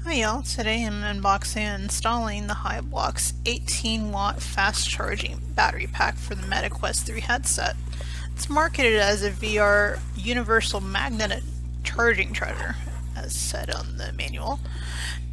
Hi y'all, today I'm unboxing and installing the Hibloks 18W fast charging battery pack for the MetaQuest 3 headset. It's marketed as a VR universal magnetic charging treasure, as said on the manual.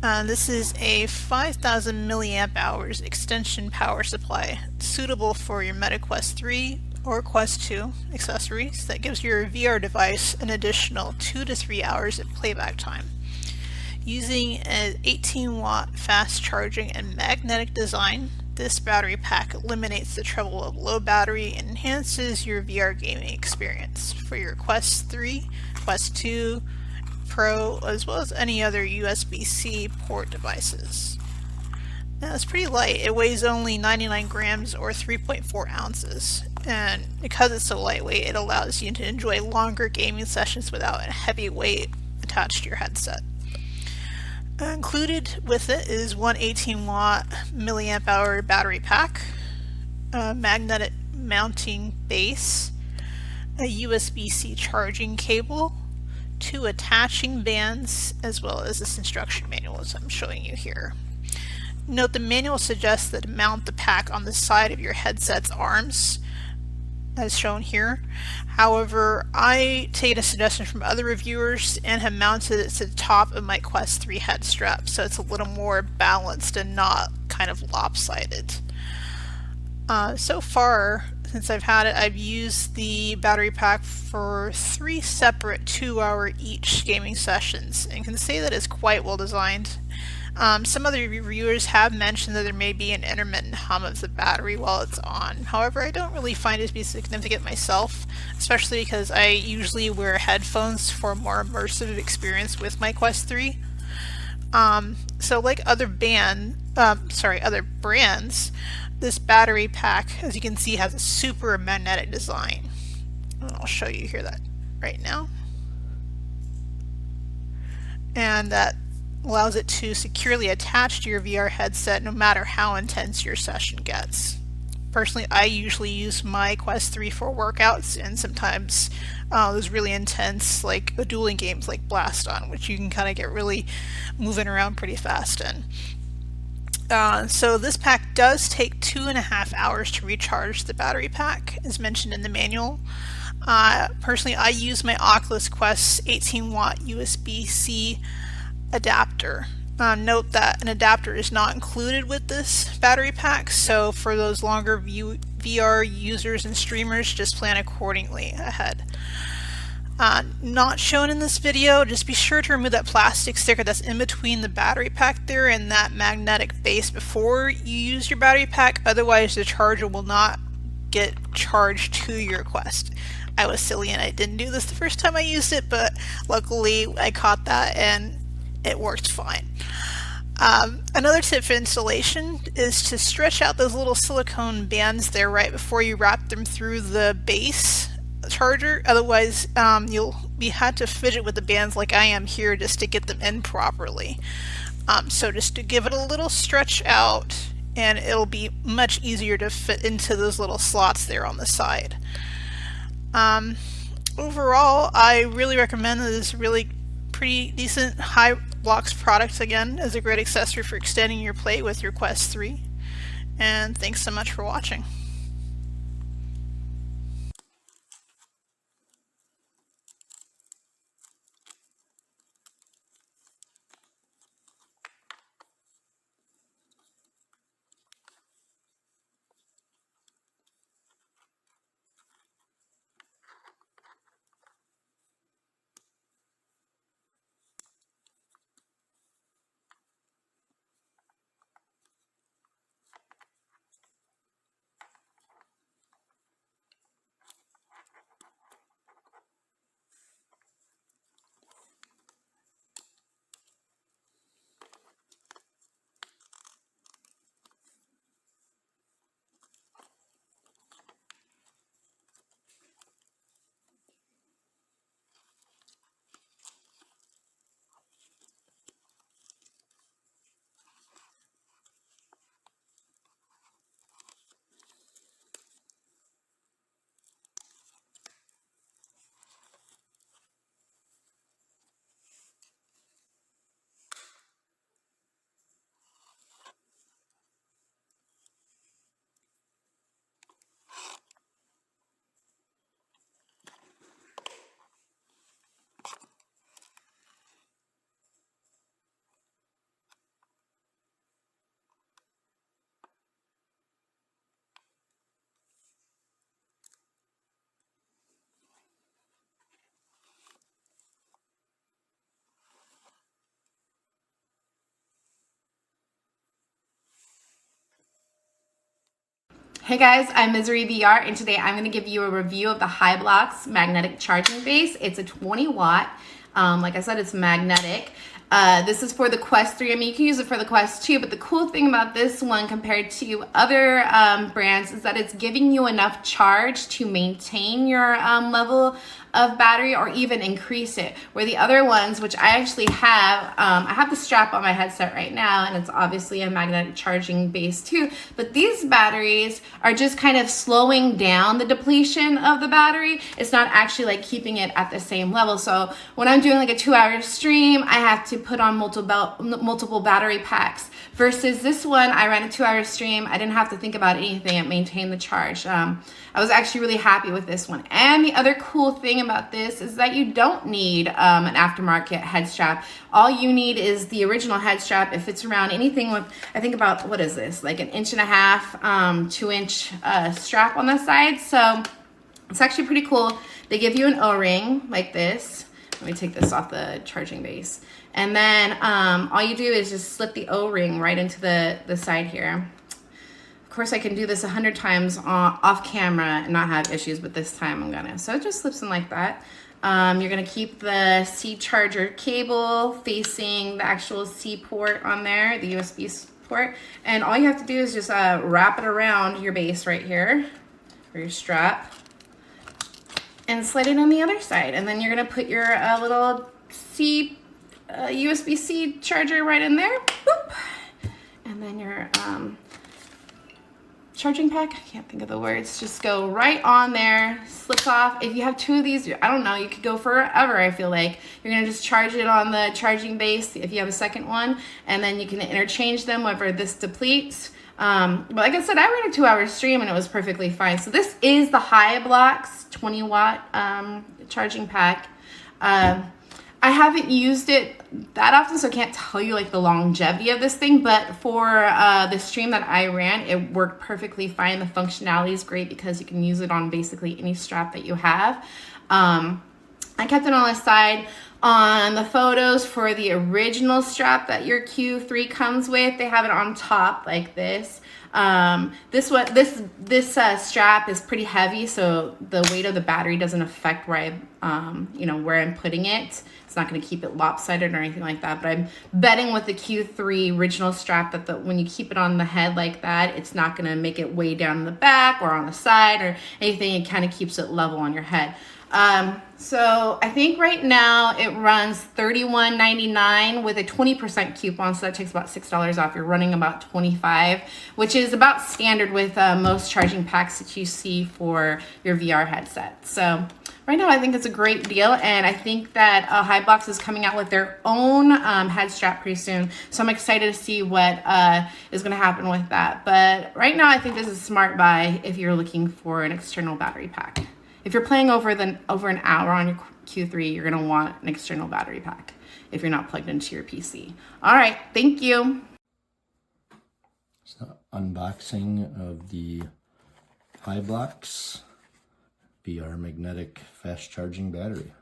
This is a 5,000 milliamp hours extension power supply suitable for your MetaQuest 3 or Quest 2 accessories that gives your VR device an additional 2 to 3 hours of playback time. Using an 18W fast charging and magnetic design, this battery pack eliminates the trouble of low battery and enhances your VR gaming experience for your Quest 3, Quest 2, Pro, as well as any other USB-C port devices. Now it's pretty light. It weighs only 99 grams or 3.4 ounces. And because it's so lightweight, it allows you to enjoy longer gaming sessions without a heavy weight attached to your headset. Included with it is one 18W milliamp hour battery pack, a magnetic mounting base, a USB-C charging cable, 2 attaching bands, as well as this instruction manual as I'm showing you here. Note the manual suggests that to mount the pack on the side of your headset's arms, as shown here. However, I take a suggestion from other reviewers and have mounted it to the top of my Quest 3 head strap, so it's a little more balanced and not kind of lopsided. So far, since I've had it, I've used the battery pack for 3 separate 2-hour each gaming sessions, and can say that it's quite well designed. Some other reviewers have mentioned that there may be an intermittent hum of the battery while it's on. However, I don't really find it to be significant myself, especially because I usually wear headphones for a more immersive experience with my Quest 3. So like other brands, this battery pack, as you can see, has a super magnetic design. And I'll show you here that right now. And that allows it to securely attach to your VR headset no matter how intense your session gets. Personally, I usually use my Quest 3 for workouts and sometimes those really intense like dueling games like Blast On, which you can kind of get really moving around pretty fast in. So this pack does take 2.5 hours to recharge the battery pack, as mentioned in the manual. Personally, I use my Oculus Quest 18W USB-C adapter. Note that an adapter is not included with this battery pack, so for those longer VR users and streamers, just plan accordingly ahead. Not shown in this video, just be sure to remove that plastic sticker that's in between the battery pack there and that magnetic base before you use your battery pack, otherwise the charger will not get charged to your Quest. I was silly and I didn't do this the first time I used it, but luckily I caught that and it worked fine. Another tip for installation is to stretch out those little silicone bands there right before you wrap them through the base charger. Otherwise, you'll have to fidget with the bands like I am here just to get them in properly. So just to give it a little stretch out, and it'll be much easier to fit into those little slots there on the side. Overall, I really recommend this really pretty decent Hibloks product, again, as a great accessory for extending your play with your Quest 3. And thanks so much for watching. Hey guys, I'm Misery VR, and today I'm going to give you a review of the Hibloks magnetic charging base. It's a 20 watt. Like I said, it's magnetic. This is for the Quest 3. I mean, you can use it for the Quest 2, but the cool thing about this one compared to other brands is that it's giving you enough charge to maintain your level of battery or even increase it. Where the other ones, which I actually have, I have the strap on my headset right now, and it's obviously a magnetic charging base too, but these batteries are just kind of slowing down the depletion of the battery. It's not actually like keeping it at the same level. So when I'm doing like a 2-hour stream, I have to put on multiple battery packs. Versus this one, I ran a 2-hour stream. I didn't have to think about anything. It maintained the charge. I was actually really happy with this one. And the other cool thing about this is that you don't need an aftermarket head strap. All you need is the original head strap. If it's around anything with, I think about, what is this? Like an 1.5 inch, 2 inch strap on the side. So it's actually pretty cool. They give you an O-ring like this. Let me take this off the charging base. And then all you do is just slip the O-ring right into the side here. Of course, I can do this 100 times off camera and not have issues, but this time I'm gonna. So it just slips in like that. You're gonna keep the C charger cable facing the actual C port on there, the USB port. And all you have to do is just wrap it around your base right here, or your strap, and slide it on the other side. And then you're gonna put your little USB-C charger right in there. Boop. And then your charging pack, I can't think of the words, just go right on there, slips off. If you have 2 of these, I don't know, you could go forever. I feel like you're gonna just charge it on the charging base if you have a second one, and then you can interchange them whenever this depletes. But like I said, I ran a 2-hour stream and it was perfectly fine. So this is the Hibloks 20 watt charging pack. I haven't used it that often, so I can't tell you like the longevity of this thing, but for the stream that I ran, it worked perfectly fine. The functionality is great because you can use it on basically any strap that you have. I kept it on the side. On the photos for the original strap that your Q3 comes with, they have it on top like this. This strap is pretty heavy, so the weight of the battery doesn't affect where where I'm putting it. It's not going to keep it lopsided or anything like that. But I'm betting with the Q3 original strap that when you keep it on the head like that, it's not going to make it way down in the back or on the side or anything. It kind of keeps it level on your head. So I think right now it runs $31.99 with a 20% coupon, so that takes about $6 off. You're running about $25, which is about standard with most charging packs that you see for your VR headset. So right now I think it's a great deal, and I think that Hibloks is coming out with their own head strap pretty soon, so I'm excited to see what is going to happen with that. But right now I think this is a smart buy if you're looking for an external battery pack. If you're playing over an hour on your Q3, you're going to want an external battery pack if you're not plugged into your PC. All right, thank you. So, unboxing of the Hibloks VR magnetic fast charging battery.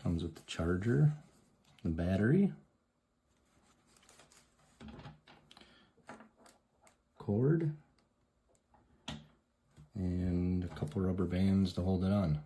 Comes with the charger, the battery, cord, and a couple couple rubber bands to hold it on.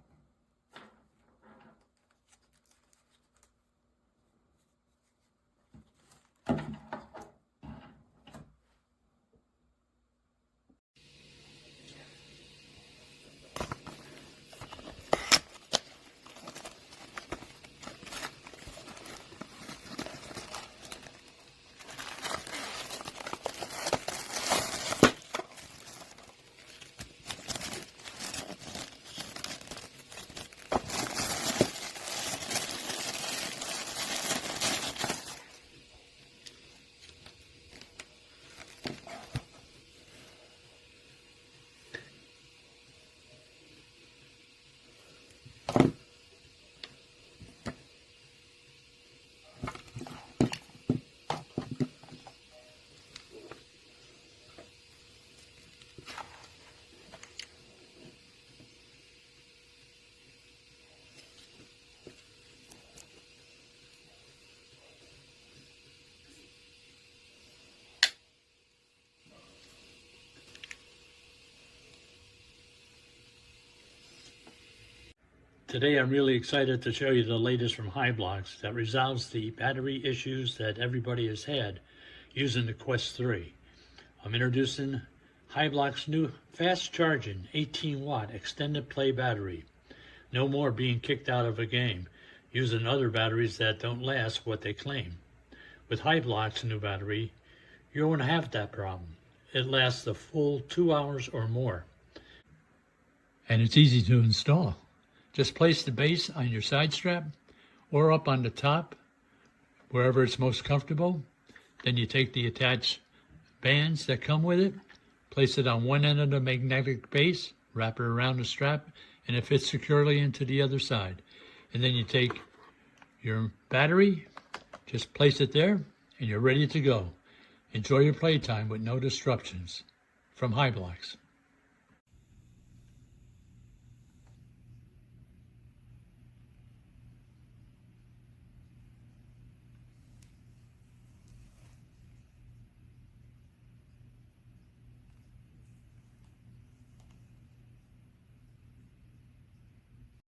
Today I'm really excited to show you the latest from Hibloks that resolves the battery issues that everybody has had using the Quest 3. I'm introducing Hibloks' new fast charging 18-watt extended play battery. No more being kicked out of a game using other batteries that don't last what they claim. With Hibloks' new battery, you won't have that problem. It lasts a full 2 hours or more. And it's easy to install. Just place the base on your side strap or up on the top, wherever it's most comfortable. Then you take the attached bands that come with it, place it on one end of the magnetic base, wrap it around the strap, and it fits securely into the other side. And then you take your battery, just place it there, and you're ready to go. Enjoy your playtime with no disruptions. From Hibloks.